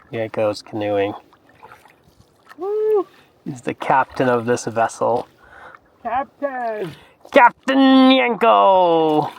Yanko's canoeing. Woo! He's the captain of this vessel. Captain! Captain Yanko!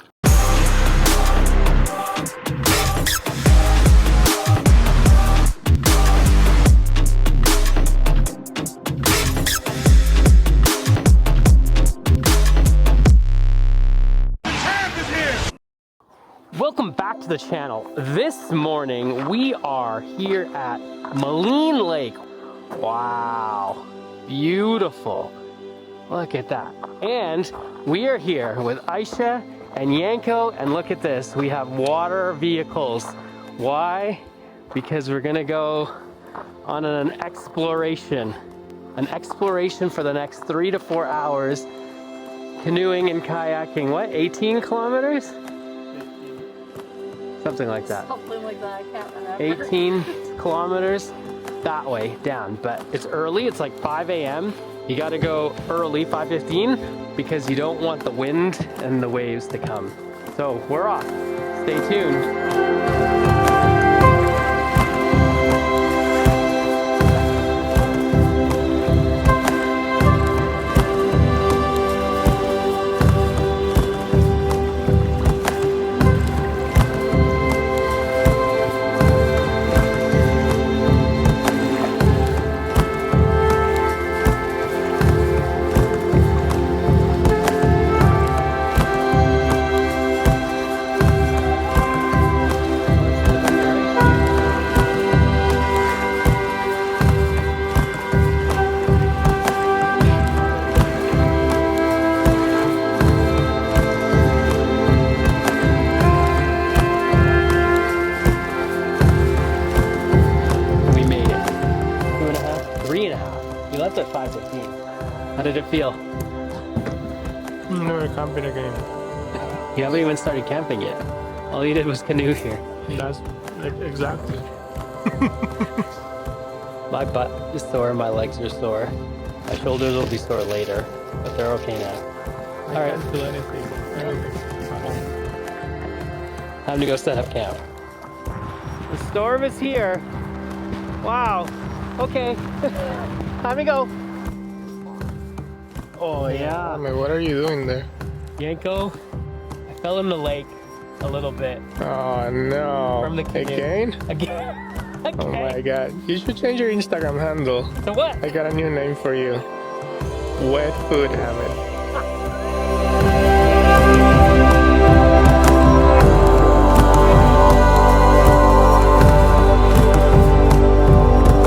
Welcome back to the channel. This morning we are here at Maligne Lake. Wow, beautiful. Look at that. And we are here with Aisha and Yanko, and look at this. We have water vehicles. Why? Because we're gonna go on an exploration. An exploration for the next 3 to 4 hours. Canoeing and kayaking, what, 18 kilometers? Something like that. Something like that, I can't remember. 18 kilometers that way down, but it's early, it's like 5 a.m. You gotta go early, 5:15, because you don't want the wind and the waves to come. So we're off. Stay tuned. At 5:15. How did it feel? Never camping again. You haven't even started camping yet. All you did was canoe here. That's exactly. My butt is sore, my legs are sore. My shoulders will be sore later, but they're okay now. All right. I can't feel anything. Time to go set up camp. The storm is here. Wow. Okay. Time to go. Oh yeah. I mean, what are you doing there? Yanko, I fell in the lake a little bit. Oh no. From the canoe. Again? Again. Oh my god. You should change your Instagram handle. So what? I got a new name for you. Wet Food Habit.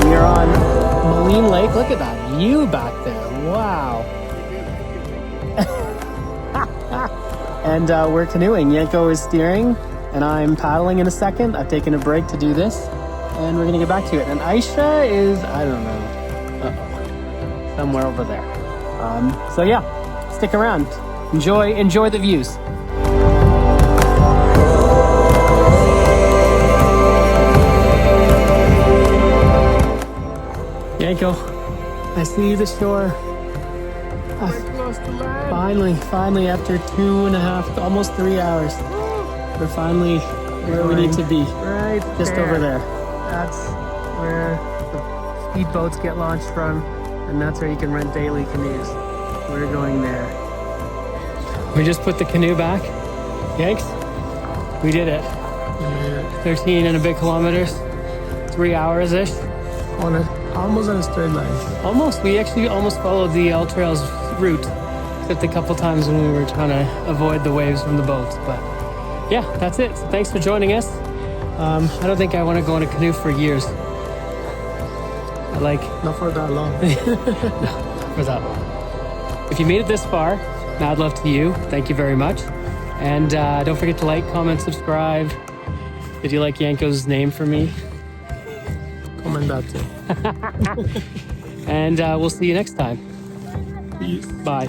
We're on Maligne Lake. Look at that view back there. Wow. And we're canoeing. Yanko is steering, and I'm paddling in a second. I've taken a break to do this, and we're gonna get back to it. And Aisha is, I don't know, somewhere over there. So yeah, stick around. Enjoy the views. Yanko, I see the shore. Close to land. Finally, after 2.5, almost 3 hours, we're finally where we need to be. Right Just there. over there. That's where the speedboats get launched from, and that's where you can rent daily canoes. We're going there. We just put the canoe back. Yanks, we did it. Yeah. 13 and a bit kilometers, 3 hours-ish. Almost on a straight line. Almost. We actually almost followed the L Trails route, except a couple times when we were trying to avoid the waves from the boats. But yeah, that's it. So thanks for joining us. I don't think I want to go on a canoe for years. Not for that long. No, for that long. If you made it this far, mad love to you. Thank you very much. And don't forget to like, comment, subscribe. Did you like Yanko's name for me? Comment that too. And we'll see you next time. Peace. Bye.